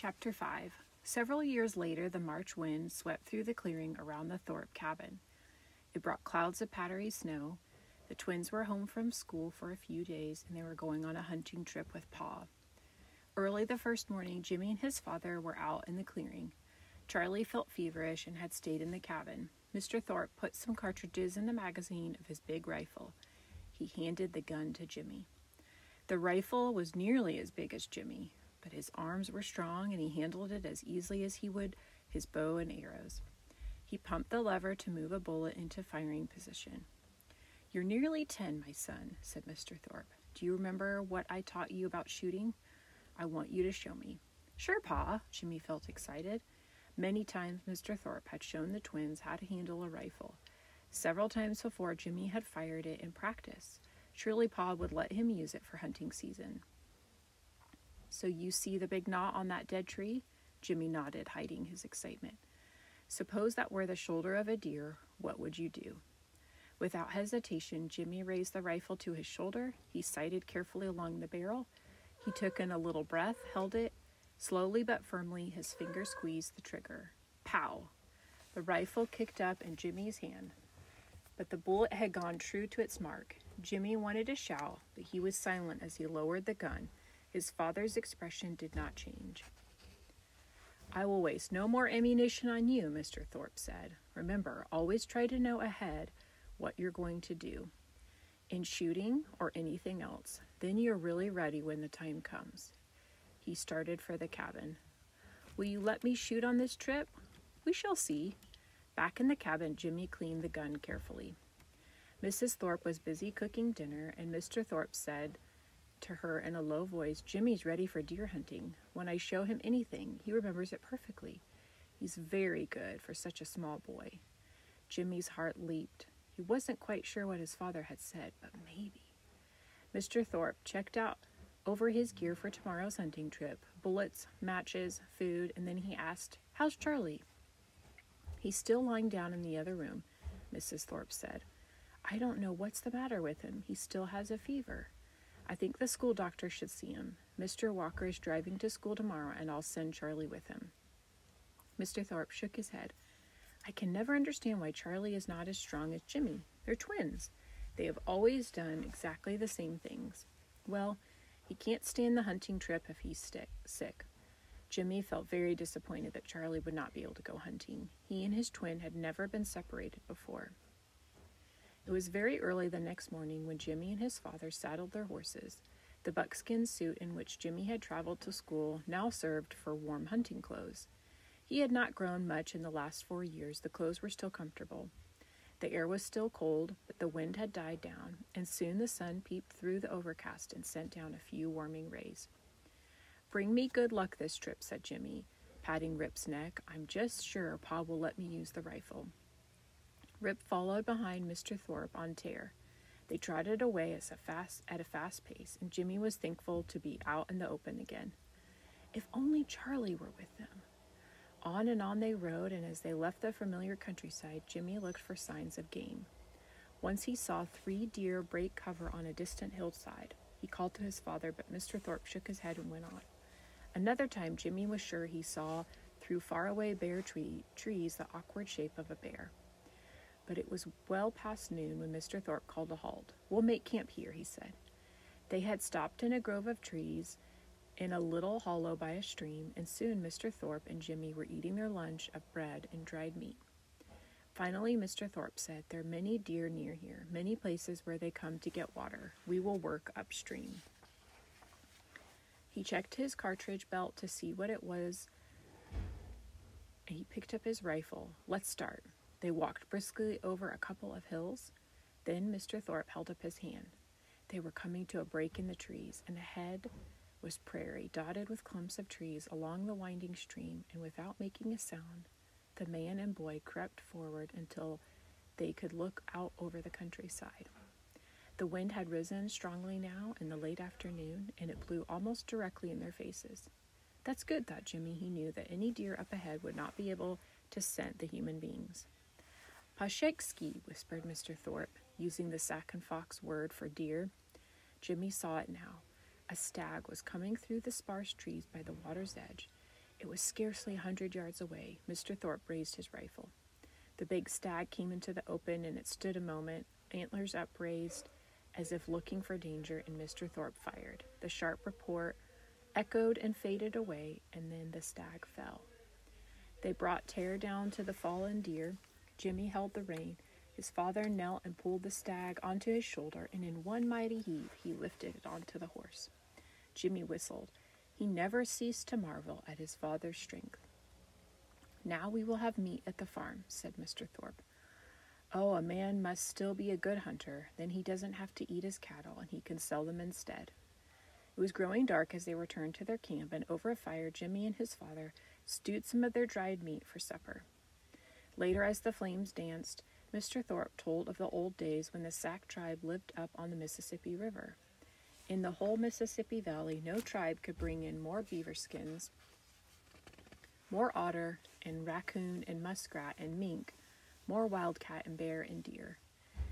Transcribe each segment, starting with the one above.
Chapter 5. Several years later, the March wind swept through the clearing around the Thorpe cabin. It brought clouds of powdery snow. The twins were home from school for a few days, and they were going on a hunting trip with Pa. Early the first morning, Jimmy and his father were out in the clearing. Charlie felt feverish and had stayed in the cabin. Mr. Thorpe put some cartridges in the magazine of his big rifle. He handed the gun to Jimmy. The rifle was nearly as big as Jimmy, but his arms were strong and he handled it as easily as he would his bow and arrows. He pumped the lever to move a bullet into firing position. "You're nearly 10, my son," said Mr. Thorpe. "Do you remember what I taught you about shooting? I want you to show me." "Sure, Pa." Jimmy felt excited. Many times Mr. Thorpe had shown the twins how to handle a rifle. Several times before, Jimmy had fired it in practice. Surely Pa would let him use it for hunting season. "So you see the big knot on that dead tree?" Jimmy nodded, hiding his excitement. "Suppose that were the shoulder of a deer, what would you do?" Without hesitation, Jimmy raised the rifle to his shoulder. He sighted carefully along the barrel. He took in a little breath, held it. Slowly but firmly, his finger squeezed the trigger. Pow! The rifle kicked up in Jimmy's hand, but the bullet had gone true to its mark. Jimmy wanted to shout, but he was silent as he lowered the gun. His father's expression did not change. "I will waste no more ammunition on you," Mr. Thorpe said. "Remember, always try to know ahead what you're going to do in shooting or anything else. Then you're really ready when the time comes." He started for the cabin. "Will you let me shoot on this trip?" "We shall see." Back in the cabin, Jimmy cleaned the gun carefully. Mrs. Thorpe was busy cooking dinner, and Mr. Thorpe said to her in a low voice, "Jimmy's ready for deer hunting. When I show him anything, he remembers it perfectly. He's very good for such a small boy." Jimmy's heart leaped. He wasn't quite sure what his father had said, but maybe. Mr. Thorpe checked out over his gear for tomorrow's hunting trip, bullets, matches, food, and then he asked, "How's Charlie?" "He's still lying down in the other room," Mrs. Thorpe said. "I don't know what's the matter with him. He still has a fever. I think the school doctor should see him. Mr. Walker is driving to school tomorrow, and I'll send Charlie with him." Mr. Thorpe shook his head. "I can never understand why Charlie is not as strong as Jimmy. They're twins. They have always done exactly the same things. Well, he can't stand the hunting trip if he's sick." Jimmy felt very disappointed that Charlie would not be able to go hunting. He and his twin had never been separated before. It was very early the next morning when Jimmy and his father saddled their horses. The buckskin suit in which Jimmy had traveled to school now served for warm hunting clothes. He had not grown much in the last 4 years. The clothes were still comfortable. The air was still cold, but the wind had died down, and soon the sun peeped through the overcast and sent down a few warming rays. "Bring me good luck this trip," said Jimmy, patting Rip's neck. "I'm just sure Pa will let me use the rifle." Rip followed behind Mr. Thorpe on Tear. They trotted away at a fast pace, and Jimmy was thankful to be out in the open again. If only Charlie were with them. On and on they rode, and as they left the familiar countryside, Jimmy looked for signs of game. Once he saw 3 deer break cover on a distant hillside. He called to his father, but Mr. Thorpe shook his head and went on. Another time, Jimmy was sure he saw through faraway bare trees the awkward shape of a bear. But it was well past noon when Mr. Thorpe called a halt. "We'll make camp here," he said. They had stopped in a grove of trees in a little hollow by a stream, and soon Mr. Thorpe and Jimmy were eating their lunch of bread and dried meat. Finally, Mr. Thorpe said, "There are many deer near here, many places where they come to get water. We will work upstream." He checked his cartridge belt to see what it was, and he picked up his rifle. "Let's start." They walked briskly over a couple of hills. Then Mr. Thorpe held up his hand. They were coming to a break in the trees, and ahead was prairie dotted with clumps of trees along the winding stream, and without making a sound, the man and boy crept forward until they could look out over the countryside. The wind had risen strongly now in the late afternoon, and it blew almost directly in their faces. That's good, thought Jimmy. He knew that any deer up ahead would not be able to scent the human beings. "Pashegski," whispered Mr. Thorpe, using the Sac and Fox word for deer. Jimmy saw it now. A stag was coming through the sparse trees by the water's edge. It was scarcely 100 yards away. Mr. Thorpe raised his rifle. The big stag came into the open, and it stood a moment, antlers upraised, as if looking for danger, and Mr. Thorpe fired. The sharp report echoed and faded away, and then the stag fell. They brought Tear down to the fallen deer. Jimmy held the rein. His father knelt and pulled the stag onto his shoulder, and in one mighty heave he lifted it onto the horse. Jimmy whistled. He never ceased to marvel at his father's strength. "Now we will have meat at the farm," said Mr. Thorpe. "Oh, a man must still be a good hunter. Then he doesn't have to eat his cattle, and he can sell them instead." It was growing dark as they returned to their camp, and over a fire Jimmy and his father stewed some of their dried meat for supper. Later, as the flames danced, Mr. Thorpe told of the old days when the Sac tribe lived up on the Mississippi River. In the whole Mississippi Valley, no tribe could bring in more beaver skins, more otter and raccoon and muskrat and mink, more wildcat and bear and deer.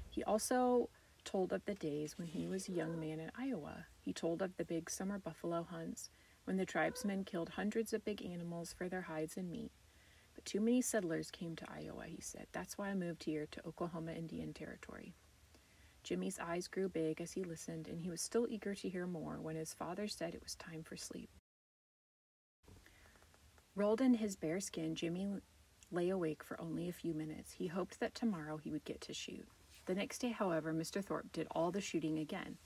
He also told of the days when he was a young man in Iowa. He told of the big summer buffalo hunts, when the tribesmen killed hundreds of big animals for their hides and meat. But too many settlers came to Iowa, he said. That's why I moved here to Oklahoma Indian Territory. Jimmy's eyes grew big as he listened, and he was still eager to hear more when his father said it was time for sleep. Rolled in his bear skin, Jimmy lay awake for only a few minutes. He hoped that tomorrow he would get to shoot. The next day, however, Mr. Thorpe did all the shooting again.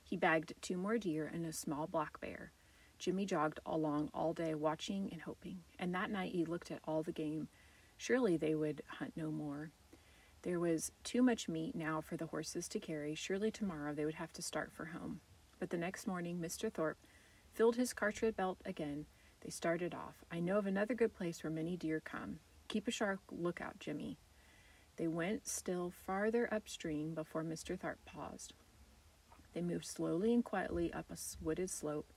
He bagged 2 more deer and a small black bear. Jimmy jogged along all day, watching and hoping, and that night he looked at all the game. Surely they would hunt no more. There was too much meat now for the horses to carry. Surely tomorrow they would have to start for home. But the next morning, Mr. Thorpe filled his cartridge belt again. They started off. "I know of another good place where many deer come. Keep a sharp lookout, Jimmy." They went still farther upstream before Mr. Thorpe paused. They moved slowly and quietly up a wooded slope.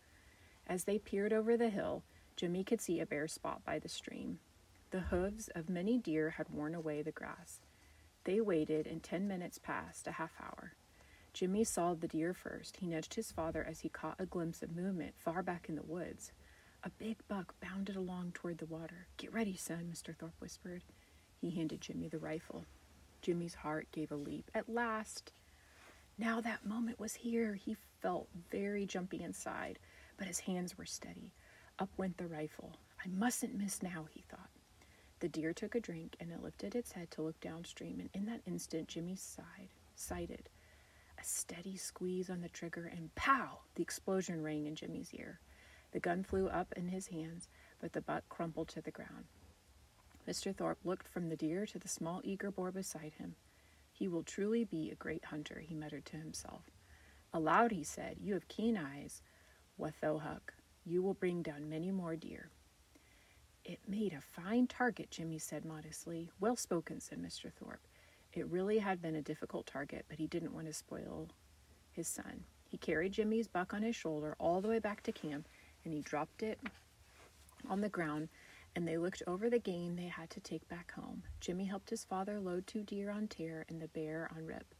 As they peered over the hill, Jimmy could see a bare spot by the stream. The hooves of many deer had worn away the grass. They waited, and 10 minutes passed, a half hour. Jimmy saw the deer first. He nudged his father as he caught a glimpse of movement far back in the woods. A big buck bounded along toward the water. "Get ready, son," Mr. Thorpe whispered. He handed Jimmy the rifle. Jimmy's heart gave a leap. At last! Now that moment was here. He felt very jumpy inside, but his hands were steady. Up went the rifle. "I mustn't miss now," he thought. The deer took a drink, and it lifted its head to look downstream, and in that instant Jimmy sighted a steady squeeze on the trigger, and pow! The explosion rang in Jimmy's ear. The gun flew up in his hands, but the buck crumpled to the ground. Mr. Thorpe looked from the deer to the small eager boar beside him. "He will truly be a great hunter," he muttered to himself. Aloud he said, "You have keen eyes, Wathohuk. You will bring down many more deer." "It made a fine target," Jimmy said modestly. "Well spoken," said Mr. Thorpe. It really had been a difficult target, but he didn't want to spoil his son. He carried Jimmy's buck on his shoulder all the way back to camp, and he dropped it on the ground, and they looked over the game they had to take back home. Jimmy helped his father load 2 deer on Tear and the bear on Rip.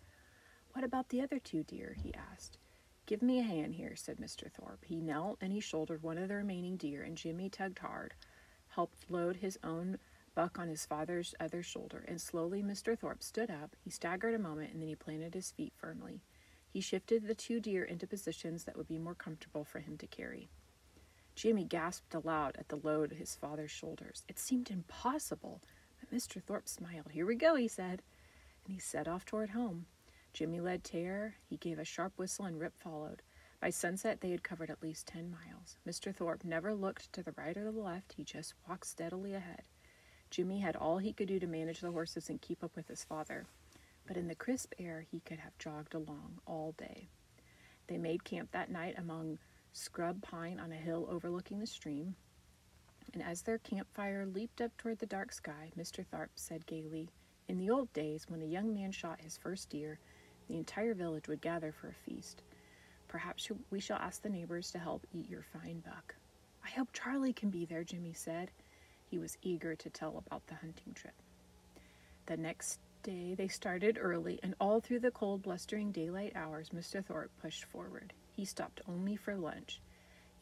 "What about the other 2 deer?" he asked. "Give me a hand here," said Mr. Thorpe. He knelt and he shouldered one of the remaining deer, and Jimmy tugged hard, helped load his own buck on his father's other shoulder, and slowly Mr. Thorpe stood up. He staggered a moment, and then he planted his feet firmly. He shifted the 2 deer into positions that would be more comfortable for him to carry. Jimmy gasped aloud at the load at his father's shoulders. It seemed impossible, but Mr. Thorpe smiled. "Here we go," he said, and he set off toward home. Jimmy led Tear. He gave a sharp whistle, and Rip followed. By sunset, they had covered at least 10 miles. Mr. Thorpe never looked to the right or the left. He just walked steadily ahead. Jimmy had all he could do to manage the horses and keep up with his father, but in the crisp air, he could have jogged along all day. They made camp that night among scrub pine on a hill overlooking the stream, and as their campfire leaped up toward the dark sky, Mr. Thorpe said gaily, "In the old days, when a young man shot his first deer, the entire village would gather for a feast. Perhaps we shall ask the neighbors to help eat your fine buck." "I hope Charlie can be there," Jimmy said. He was eager to tell about the hunting trip. The next day they started early, and all through the cold, blustering daylight hours, Mr. Thorpe pushed forward. He stopped only for lunch.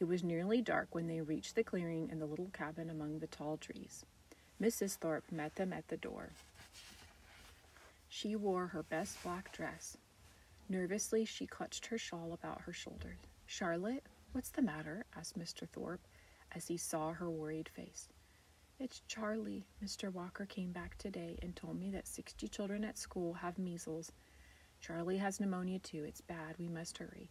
It was nearly dark when they reached the clearing and the little cabin among the tall trees. Mrs. Thorpe met them at the door. She wore her best black dress. Nervously, she clutched her shawl about her shoulders. "Charlotte, what's the matter?" asked Mr. Thorpe as he saw her worried face. "It's Charlie. Mr. Walker came back today and told me that 60 children at school have measles. Charlie has pneumonia too. It's bad. We must hurry."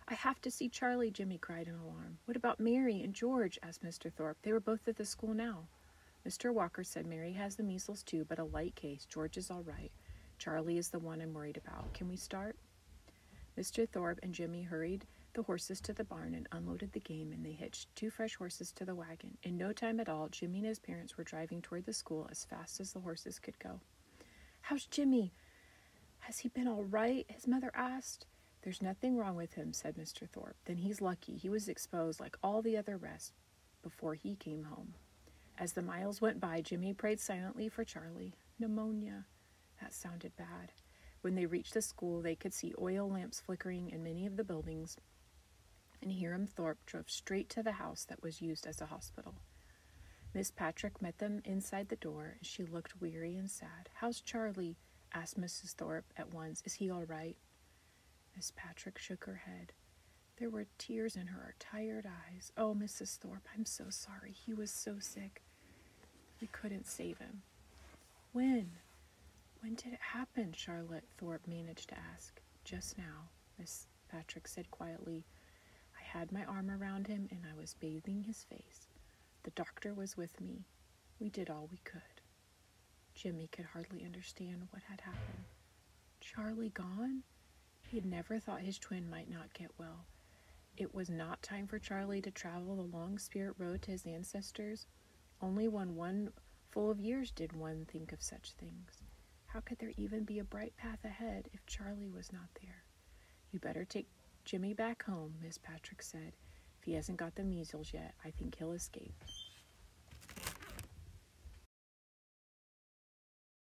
"I have to see Charlie," Jimmy cried in alarm. "What about Mary and George?" asked Mr. Thorpe. "They were both at the school now." Mr. Walker said Mary has the measles too, but a light case. George is all right. Charlie is the one I'm worried about. Can we start? Mr. Thorpe and Jimmy hurried the horses to the barn and unloaded the game, and they hitched 2 fresh horses to the wagon. In no time at all, Jimmy and his parents were driving toward the school as fast as the horses could go. "How's Jimmy? Has he been all right?" his mother asked. "There's nothing wrong with him," said Mr. Thorpe. "Then he's lucky. He was exposed like all the other rest before he came home." As the miles went by, Jimmy prayed silently for Charlie. Pneumonia. That sounded bad. When they reached the school, they could see oil lamps flickering in many of the buildings, and Hiram Thorpe drove straight to the house that was used as a hospital. Miss Patrick met them inside the door, and she looked weary and sad. "How's Charlie?" asked Mrs. Thorpe at once. "Is he all right?" Miss Patrick shook her head. There were tears in her tired eyes. "Oh, Mrs. Thorpe, I'm so sorry. He was so sick. We couldn't save him." When did it happen?" Charlotte Thorpe managed to ask. "Just now," Miss Patrick said quietly. "I had my arm around him and I was bathing his face. The doctor was with me. We did all we could." Jimmy could hardly understand what had happened. Charlie gone? He had never thought his twin might not get well. It was not time for Charlie to travel the long spirit road to his ancestors. Only when one full of years did one think of such things. How could there even be a bright path ahead if Charlie was not there? "You better take Jimmy back home," Miss Patrick said. "If he hasn't got the measles yet, I think he'll escape."